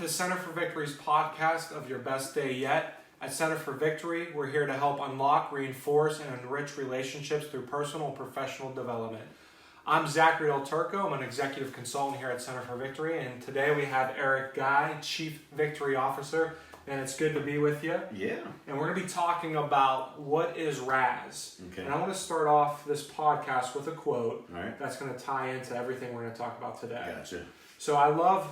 to Center for Victory's podcast of Your Best Day Yet. At Center for Victory, we're here to help unlock, reinforce, and enrich relationships through personal and professional development. I'm Zack DelTurco. I'm an executive consultant here at Center for Victory, and today we have Eric Guy, Chief Victory Officer, and it's good to be with you. Yeah. And we're going to be talking about what is RAS. Okay. And I want to start off this podcast with a quote All right. that's going to tie into everything we're going to talk about today. Gotcha. So I love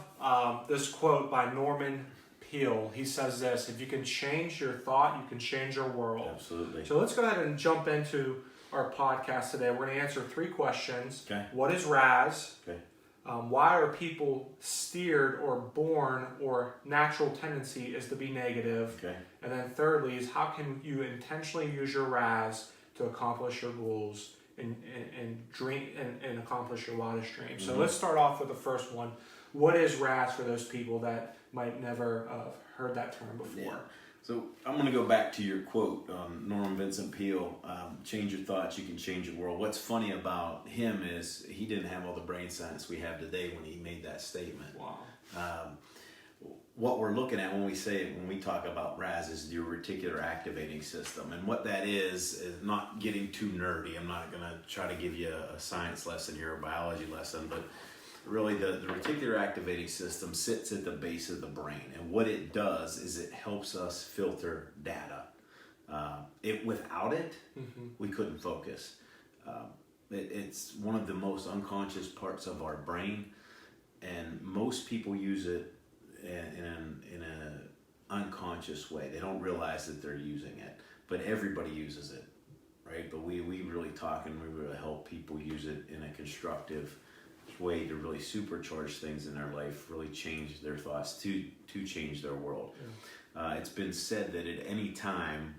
this quote by Norman Peale. He says this: if you can change your thought, you can change your world. Absolutely. So let's go ahead and jump into our podcast today. We're going to answer 3 questions. Okay. What is RAS? Okay. Why are people steered or born or natural tendency is to be negative? Okay. And then thirdly is how can you intentionally use your RAS to accomplish your goals and dream and accomplish your wildest dreams. So let's start off with the first one. What is RAS for those people that might never have heard that term before? Yeah. So I'm going to go back to your quote, Norman Vincent Peale, change your thoughts, you can change your world. What's funny about him is he didn't have all the brain science we have today when he made that statement. Wow. What we're looking at when we talk about RAS is your reticular activating system. And what that is not getting too nerdy. I'm not going to try to give you a science lesson here, a biology lesson, but really the reticular activating system sits at the base of the brain. And what it does is it helps us filter data. Without it, we couldn't focus. It's one of the most unconscious parts of our brain, and most people use it in an unconscious way. They don't realize that they're using it, but everybody uses it, right? But we really talk and we really help people use it in a constructive way to really supercharge things in their life, really change their thoughts to change their world. Yeah. It's been said that at any time,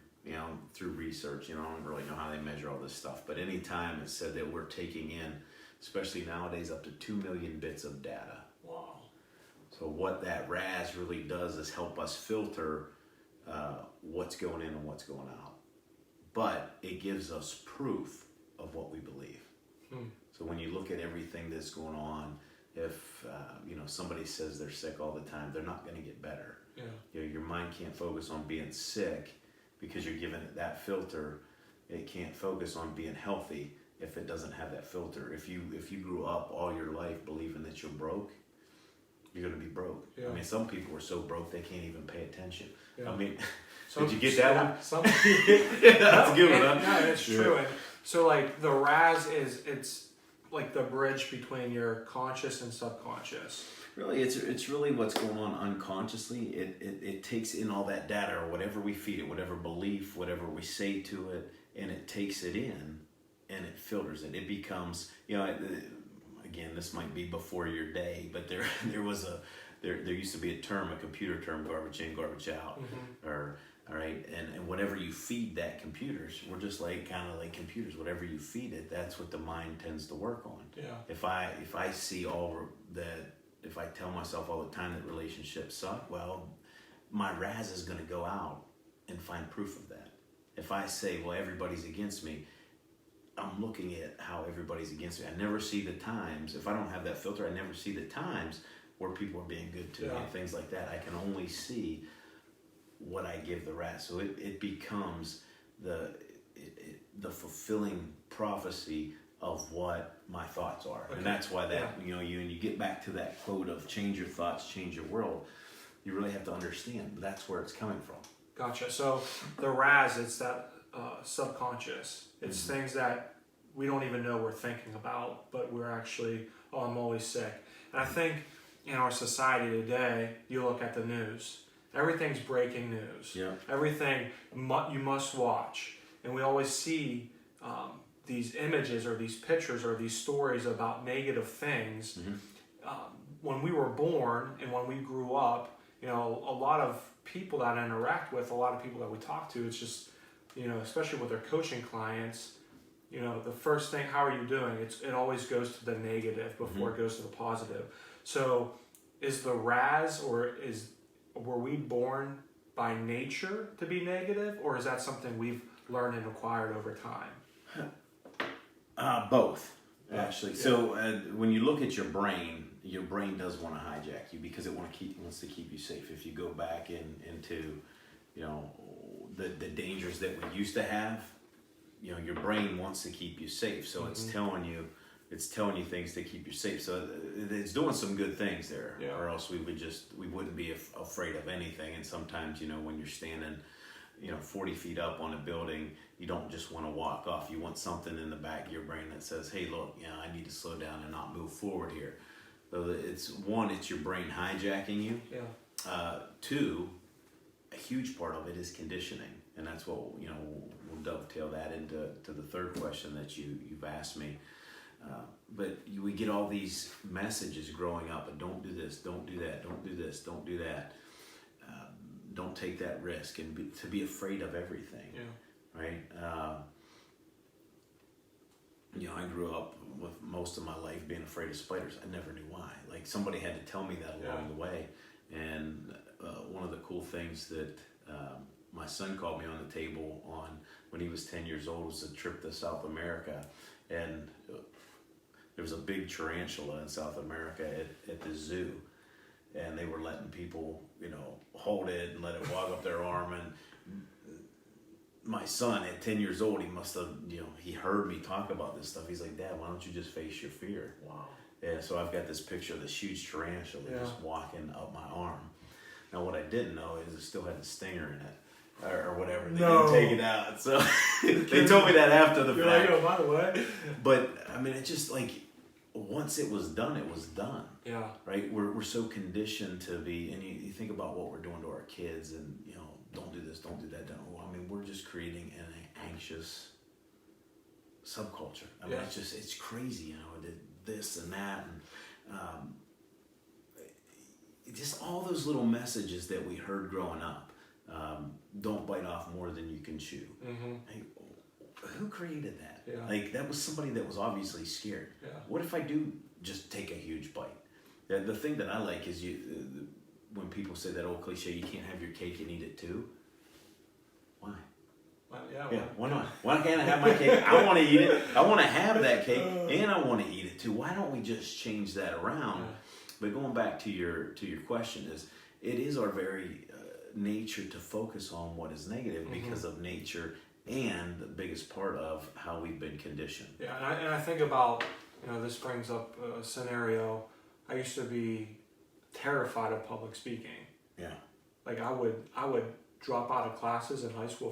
through research, I don't really know how they measure all this stuff, but any time it's said that we're taking in, especially nowadays, up to 2 million bits of data. Wow. So what that RAS really does is help us filter what's going in and what's going out. But it gives us proof of what we believe. So when you look at everything that's going on, if somebody says they're sick all the time, they're not going to get better. Yeah. Your mind can't focus on being sick because you're giving it that filter. It can't focus on being healthy if it doesn't have that filter. If you grew up all your life believing that you're broke, you're going to be broke. Yeah. I mean, some people are so broke they can't even pay attention. Yeah. I mean, did you get that one? That's a good one. No, it's true. And so, like, the RAS it's like the bridge between your conscious and subconscious. Really, it's really what's going on unconsciously. It takes in all that data, or whatever we feed it, whatever belief, whatever we say to it, and it takes it in, and it filters it. It becomes, again, this might be before your day, but there used to be a term, a computer term, garbage in, garbage out, all right, and whatever you feed that computers, we're just kind of like computers. Whatever you feed it, that's what the mind tends to work on. Yeah. If I see if I tell myself all the time that relationships suck, well, my RAS is going to go out and find proof of that. If I say, well, everybody's against me, I'm looking at how everybody's against me. I never see the times. If I don't have that filter, I never see the times where people are being good to me and things like that. I can only see what I give the RAS. So it becomes the fulfilling prophecy of what my thoughts are. Okay. And that's why you get back to that quote of change your thoughts, change your world. You really have to understand that's where it's coming from. Gotcha. So the RAS, it's that subconscious. It's things that we don't even know we're thinking about, but we're actually, I'm always sick. And I think in our society today, you look at the news, everything's breaking news. Yeah. Everything you must watch. And we always see these images or these pictures or these stories about negative things. When we were born and when we grew up, a lot of people that I interact with, a lot of people that we talk to, it's just, especially with their coaching clients, the first thing, how are you doing? It always goes to the negative before it goes to the positive. So is the RAS were we born by nature to be negative, or is that something we've learned and acquired over time? Both, actually. Yeah. So when you look at your brain, your brain does want to hijack you because it wants to keep you safe. If you go back into, you know, the dangers that we used to have, you know, your brain wants to keep you safe. So it's telling you things to keep you safe. So it's doing some good things there, or else we wouldn't be afraid of anything. And sometimes, you know, when you're standing, you know, 40 feet up on a building, you don't just want to walk off. You want something in the back of your brain that says, hey, look, you know, I need to slow down and not move forward here. So it's your brain hijacking you. Yeah. Two, a huge part of it is conditioning. And that's what, you know, we'll dovetail that into the third question that you've asked me. But we get all these messages growing up, and don't do this, don't do that, don't do this, don't do that. Don't take that risk, and to be afraid of everything. Yeah. Right? You know, I grew up with most of my life being afraid of spiders. I never knew why. Like, somebody had to tell me that along the way. And one of the cool things that my son called me on the table on when he was 10 years old was a trip to South America. And there was a big tarantula in South America at the zoo. And they were letting people, you know, hold it and let it walk up their arm. And my son at 10 years old, he must have, you know, he heard me talk about this stuff. He's like, Dad, why don't you just face your fear? Wow. Yeah, so I've got this picture of this huge tarantula just walking up my arm. Now, what I didn't know is it still had a stinger in it. Or whatever. They didn't take it out. So they told me that after the fact. Like, oh, by the way. But, I mean, it just like, once it was done, it was done. Yeah. Right? We're so conditioned to be, and you think about what we're doing to our kids, and, you know, don't do this, don't do that. I mean, we're just creating an anxious subculture. I mean, it's crazy, you know, this and that. And just all those little messages that we heard growing up. Don't bite off more than you can chew. Mm-hmm. Hey, who created that? Yeah. Like, that was somebody that was obviously scared. Yeah. What if I do just take a huge bite? The thing that I like is when people say that old cliche, you can't have your cake and eat it too. Why? Why not? Why can't I have my cake? I want to eat it. I want to have that cake, and I want to eat it too. Why don't we just change that around? Yeah. But going back to your question, it is our very nature to focus on what is negative because of nature and the biggest part of how we've been conditioned. Yeah, and I think about, you know, this brings up a scenario. I used to be terrified of public speaking. Yeah. Like, I would drop out of classes in high school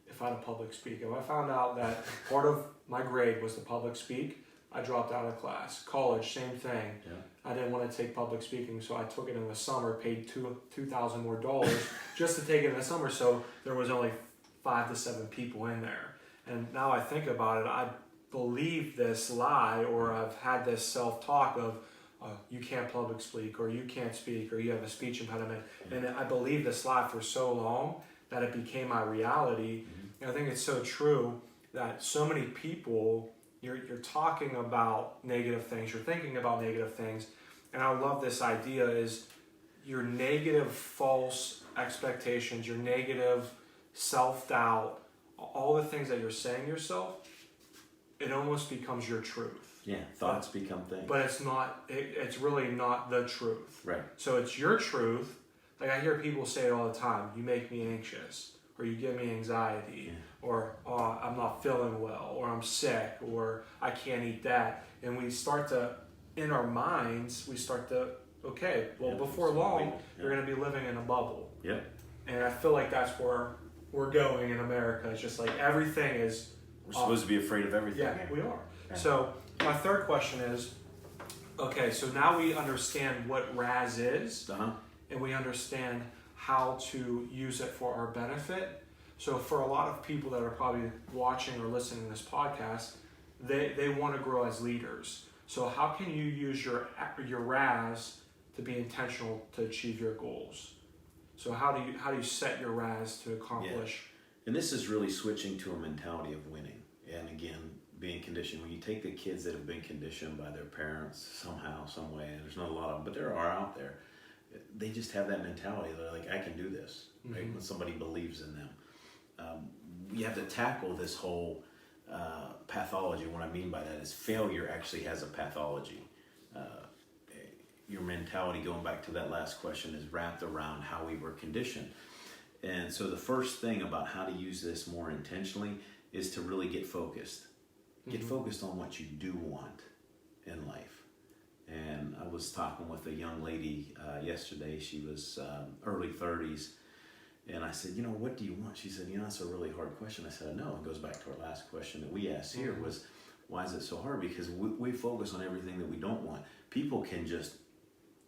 if I had to public speak. If I found out that part of my grade was to public speak, I dropped out of class. College, same thing. Yeah. I didn't want to take public speaking, so I took it in the summer, paid $2,000 more just to take it in the summer, so there was only 5 to 7 people in there. And now I think about it, I believe this lie, or I've had this self-talk of, you can't public speak, or you can't speak, or you have a speech impediment. And I believed this lie for so long that it became my reality. And I think it's so true that so many people, you're talking about negative things, you're thinking about negative things. And I love this idea is your negative false expectations, your negative self-doubt, all the things that you're saying to yourself, it almost becomes your truth. Yeah, thoughts become things. But it's not, it's really not the truth. Right. So it's your truth. Like, I hear people say it all the time, you make me anxious, or you give me anxiety, or I'm not feeling well, or I'm sick, or I can't eat that. And we start to, in our minds, okay, well, before long, you're going to be living in a bubble. Yeah. And I feel like that's where we're going in America. It's just like everything is... We're supposed to be afraid of everything. Yeah, we are. Yeah. So my third question is, okay, so now we understand what RAS is, and we understand how to use it for our benefit. So for a lot of people that are probably watching or listening to this podcast, they want to grow as leaders. So how can you use your RAS to be intentional to achieve your goals? So how do you set your RAS to accomplish? And this is really switching to a mentality of winning. And again, being conditioned. When you take the kids that have been conditioned by their parents somehow, some way, and there's not a lot of them, but there are out there, they just have that mentality. They're like, I can do this, right? When somebody believes in them. You have to tackle this whole pathology. What I mean by that is failure actually has a pathology. your mentality, going back to that last question, is wrapped around how we were conditioned. And so the first thing about how to use this more intentionally is to really get focused. Get focused on what you do want in life. And I was talking with a young lady yesterday. She was early 30s. And I said, what do you want? She said, that's a really hard question. I said, I know. It goes back to our last question that we asked here was, why is it so hard? Because we focus on everything that we don't want. People can just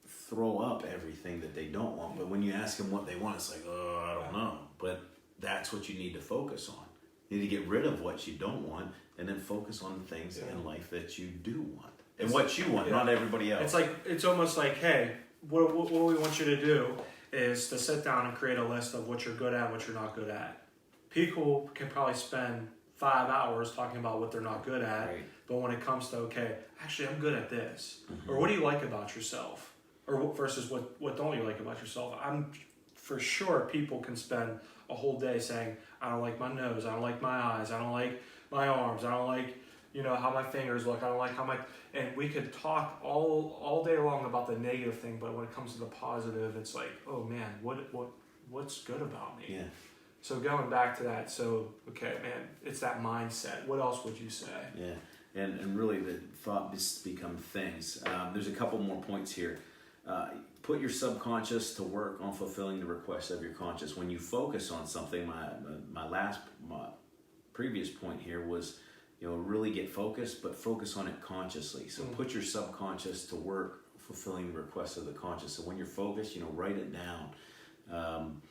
throw up everything that they don't want. But when you ask them what they want, it's like, oh, I don't know. But that's what you need to focus on. You need to get rid of what you don't want and then focus on the things in life that you do want. And what you want, not everybody else. It's almost like, hey, what we want you to do is to sit down and create a list of what you're good at and what you're not good at. People can probably spend 5 hours talking about what they're not good at, but when it comes to, okay, actually I'm good at this, or what do you like about yourself, or versus what don't you like about yourself? I'm for sure people can spend a whole day saying, I don't like my nose, I don't like my eyes, I don't like my arms, I don't like how my fingers look, I don't like how and we could talk all day long about the negative thing, but when it comes to the positive, it's like, oh man, what's good about me? Yeah. So going back to that, okay, man, it's that mindset. What else would you say? Yeah, and really the thought just become things. There's a couple more points here. Put your subconscious to work on fulfilling the requests of your conscious. When you focus on something, my previous point here was, really get focused, but focus on it consciously. So put your subconscious to work fulfilling the requests of the conscious. So when you're focused, write it down.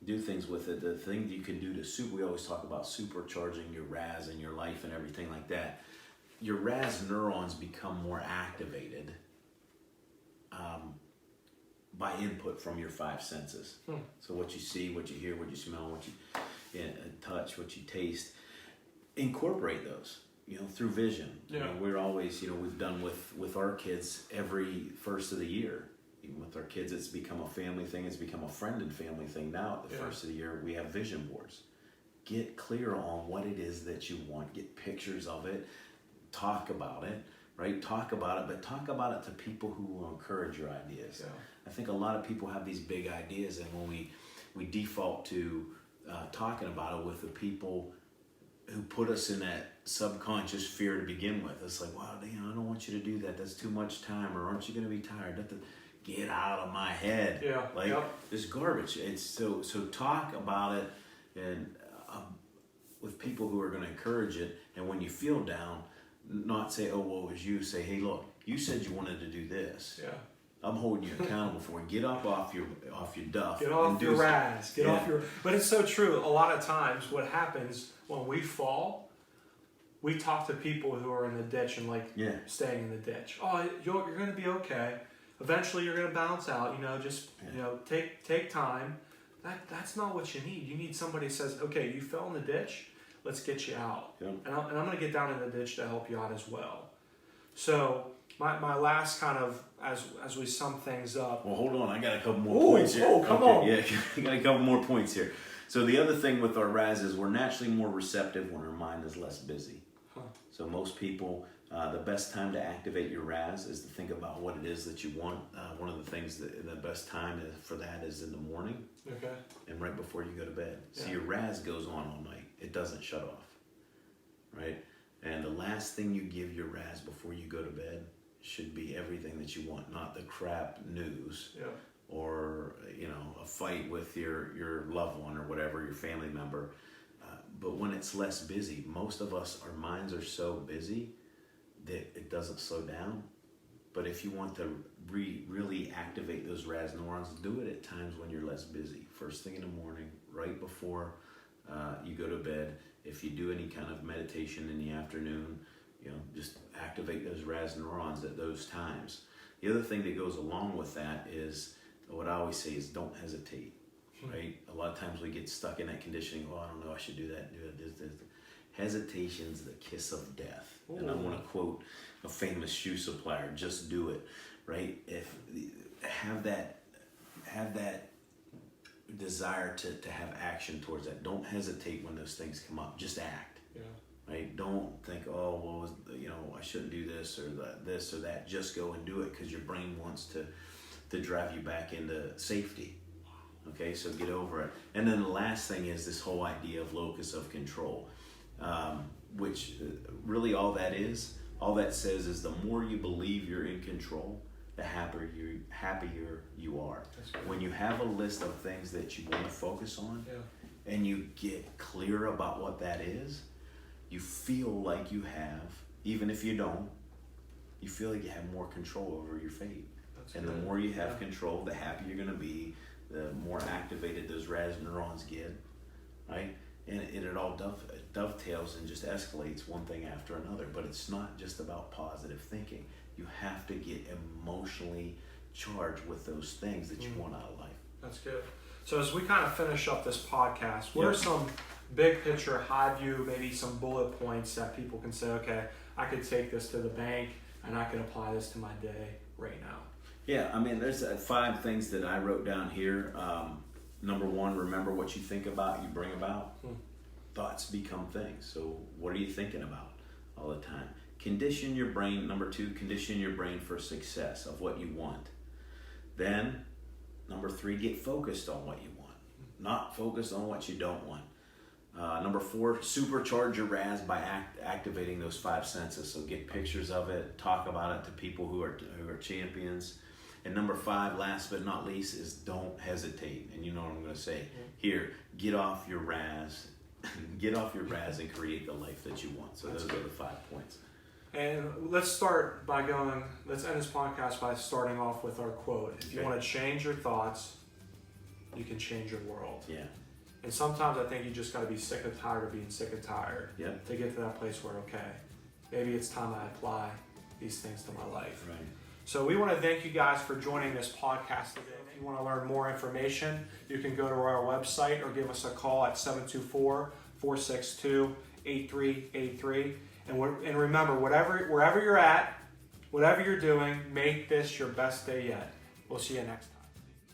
Do things with it. The thing you can do we always talk about supercharging your RAS in your life and everything like that. Your RAS neurons become more activated by input from your 5 senses. So what you see, what you hear, what you smell, what you touch, what you taste, incorporate those, through vision. We're always, we've done with our kids every first of the year. Even with our kids, it's become a family thing. It's become a friend and family thing now. At the first of the year, we have vision boards. Get clear on what it is that you want. Get pictures of it. Talk about it, right? Talk about it, but talk about it to people who will encourage your ideas. Yeah. I think a lot of people have these big ideas, and when we default to talking about it with the people who put us in that subconscious fear to begin with. It's like, wow, I don't want you to do that. That's too much time, or aren't you going to be tired? Get out of my head. This garbage. It's so talk about it, and with people who are going to encourage it. And when you feel down, not say, oh, what was you? Say, hey, look, you said you wanted to do this. I'm holding you accountable for it. Get up off your duff. Get off your RAS. Get off your. But it's so true. A lot of times, what happens when we fall, we talk to people who are in the ditch and staying in the ditch. Oh, you're going to be okay. Eventually, you're going to bounce out. Take time. That's not what you need. You need somebody who says, okay, you fell in the ditch. Let's get you out. And I'm going to get down in the ditch to help you out as well. So my last kind of, as we sum things up. Well, hold on. I got a couple more points here. Oh, come on. Yeah, I got a couple more points here. So the other thing with our RAS is we're naturally more receptive when our mind is less busy. So most people, the best time to activate your RAS is to think about what it is that you want. One of the things the best time for that is in the morning. Okay. And right before you go to bed. So your RAS goes on all night. It doesn't shut off. Right? And the last thing you give your RAS before you go to bed should be everything that you want, not the crap news. Or a fight with your loved one or whatever, your family member. But when it's less busy, most of us, our minds are so busy that it doesn't slow down. But if you want to really activate those RAS neurons, do it at times when you're less busy. First thing in the morning, right before you go to bed. If you do any kind of meditation in the afternoon, just activate those RAS neurons at those times. The other thing that goes along with that is, what I always say is, don't hesitate. Right? A lot of times we get stuck in that conditioning. Oh, I don't know, I should do that, do it. This. Hesitation's the kiss of death. Ooh. And I want to quote a famous shoe supplier: "Just do it." Right? If have that desire to have action towards that. Don't hesitate when those things come up. Just act. right? Don't think, oh, well, I shouldn't do this or that. Just go and do it because your brain wants to drive you back into safety. Okay, so get over it. And then the last thing is this whole idea of locus of control, which really all that says is the more you believe you're in control, the happier you are. When you have a list of things that you want to focus on, and you get clear about what that is, you feel like you have, even if you don't, you feel like you have more control over your fate. The more you have control, the happier you're going to be, the more activated those RAS neurons get, right? And it all dovetails and just escalates one thing after another. But it's not just about positive thinking. You have to get emotionally charged with those things that you want out of life. That's good. So as we kind of finish up this podcast, what are some big picture, high view, maybe some bullet points that people can say, okay, I could take this to the bank and I can apply this to my day right now? Yeah, I mean, there's 5 things that I wrote down here. Number 1, remember what you think about, you bring about. Thoughts become things. So what are you thinking about all the time? Condition your brain. Number 2, condition your brain for success of what you want. Then, number 3, get focused on what you want, not focused on what you don't want. Number 4, supercharge your RAS by activating those 5 senses. So get pictures of it, talk about it to people who are champions. And number 5, last but not least, is don't hesitate. And you know what I'm going to say here: get off your RAS, and create the life that you want. So those are the 5 points. And let's end this podcast by starting off with our quote. If you want to change your thoughts, you can change your world. Yeah. And sometimes I think you just got to be sick and tired of being sick and tired to get to that place where, okay, maybe it's time I apply these things to my life. Right. So we want to thank you guys for joining this podcast today. If you want to learn more information, you can go to our website or give us a call at 724-462-8383. And remember, wherever you're at, whatever you're doing, make this your best day yet. We'll see you next time.